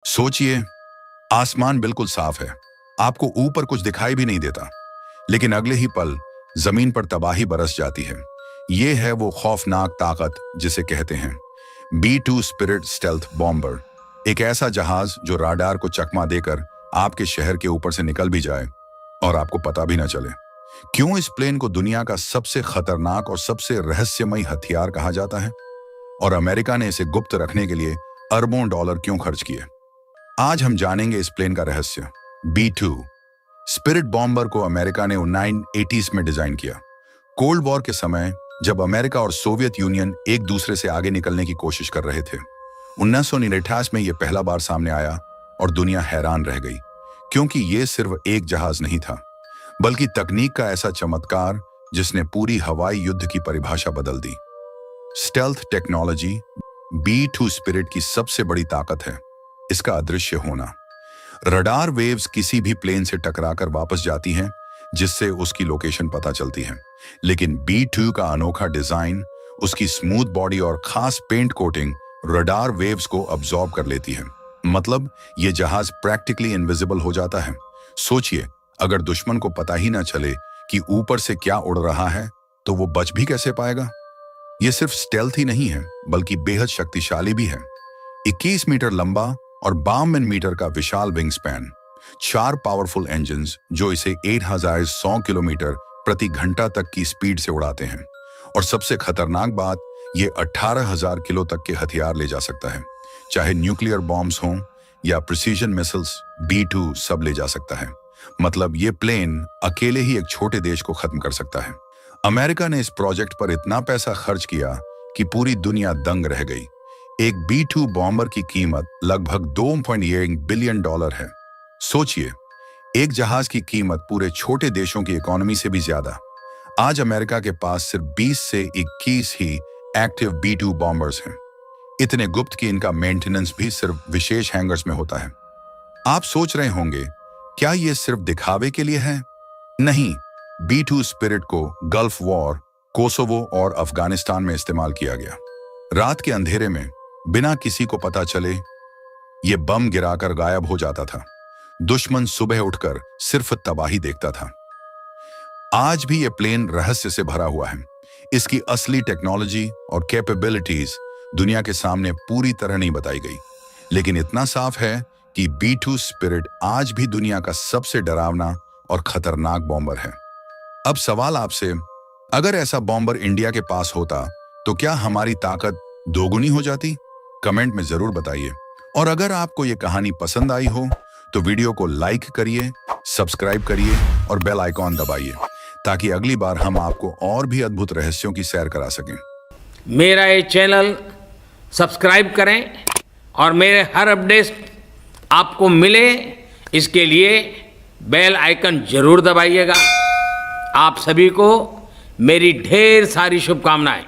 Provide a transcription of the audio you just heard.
सोचिए, आसमान बिल्कुल साफ है, आपको ऊपर कुछ दिखाई भी नहीं देता, लेकिन अगले ही पल जमीन पर तबाही बरस जाती है। ये है वो खौफनाक ताकत जिसे कहते हैं B-2 स्पिरिट स्टेल्थ बॉम्बर। एक ऐसा जहाज जो राडार को चकमा देकर आपके शहर के ऊपर से निकल भी जाए और आपको पता भी ना चले। क्यों इस प्लेन को दुनिया का सबसे खतरनाक और सबसे रहस्यमयी हथियार कहा जाता है, और अमेरिका ने इसे गुप्त रखने के लिए अरबों डॉलर क्यों खर्च किए? आज हम जानेंगे इस प्लेन का रहस्य। B-2 स्पिरिट बॉम्बर को अमेरिका ने 1980s में डिजाइन किया। कोल्ड वॉर के समय जब अमेरिका और सोवियत यूनियन एक दूसरे से आगे निकलने की कोशिश कर रहे थे, 1949 में यह पहला बार सामने आया और दुनिया हैरान रह गई, क्योंकि यह सिर्फ एक जहाज नहीं था, बल्कि तकनीक का ऐसा चमत्कार जिसने पूरी हवाई युद्ध की परिभाषा बदल दी। स्टेल्थ टेक्नोलॉजी B-2 स्पिरिट की सबसे बड़ी ताकत है इसका अदृश्य होना। रडार वेव्स किसी भी प्लेन से टकराकर वापस जाती हैं, जिससे उसकी लोकेशन पता चलती है, लेकिन B-2 का अनोखा डिजाइन, उसकी स्मूथ बॉडी और खास पेंट कोटिंग रडार वेव्स को अब्सॉर्ब कर लेती है। मतलब यह जहाज प्रैक्टिकली इनविजिबल हो जाता है। सोचिए, अगर दुश्मन को पता ही ना चले कि ऊपर से क्या उड़ रहा है, तो वो बच भी कैसे पाएगा? यह सिर्फ स्टेल्थ ही नहीं है, बल्कि बेहद शक्तिशाली भी है। 21 मीटर लंबा और 52 मीटर का विशाल विंग स्पैन, 4 पावरफुल इंजन्स जो इसे 8100 किलोमीटर प्रति घंटा तक की स्पीड से उड़ाते हैं, और सबसे खतरनाक बात, ये 18,000 किलो तक के हथियार ले जा सकता है। चाहे न्यूक्लियर बॉम्ब्स हों या प्रिसीजन मिसाइल्स, B-2 सब ले जा सकता है। मतलब ये प्लेन अकेले ही एक छोटे देश को खत्म कर सकता है। अमेरिका ने इस प्रोजेक्ट पर इतना पैसा खर्च किया कि पूरी दुनिया दंग रह गई। एक B-2 बॉम्बर की कीमत लगभग $2.8 बिलियन है। सोचिए, एक जहाज की कीमत पूरे छोटे देशों की इकोनॉमी से भी ज्यादा। आज अमेरिका के पास सिर्फ 20 से 21 ही एक्टिव B-2 बॉम्बर्स हैं, इतने गुप्त कि इनका मेंटेनेंस भी सिर्फ विशेष हैंगर्स में होता है। आप सोच रहे होंगे, क्या यह सिर्फ दिखावे के लिए है? नहीं, B-2 स्पिरिट को गल्फ वॉर, कोसोवो और अफगानिस्तान में इस्तेमाल किया गया। रात के अंधेरे में बिना किसी को पता चले यह बम गिराकर गायब हो जाता था। दुश्मन सुबह उठकर सिर्फ तबाही देखता था। आज भी यह प्लेन रहस्य से भरा हुआ है। इसकी असली टेक्नोलॉजी और कैपेबिलिटीज दुनिया के सामने पूरी तरह नहीं बताई गई, लेकिन इतना साफ है कि B-2 स्पिरिट आज भी दुनिया का सबसे डरावना और खतरनाक बॉम्बर है। अब सवाल आपसे, अगर ऐसा बॉम्बर इंडिया के पास होता तो क्या हमारी ताकत दोगुनी हो जाती? कमेंट में जरूर बताइए। और अगर आपको ये कहानी पसंद आई हो तो वीडियो को लाइक करिए, सब्सक्राइब करिए और बेल आइकॉन दबाइए, ताकि अगली बार हम आपको और भी अद्भुत रहस्यों की सैर करा सकें। मेरा ये चैनल सब्सक्राइब करें और मेरे हर अपडेट आपको मिले, इसके लिए बेल आइकन जरूर दबाइएगा। आप सभी को मेरी ढेर सारी शुभकामनाएं।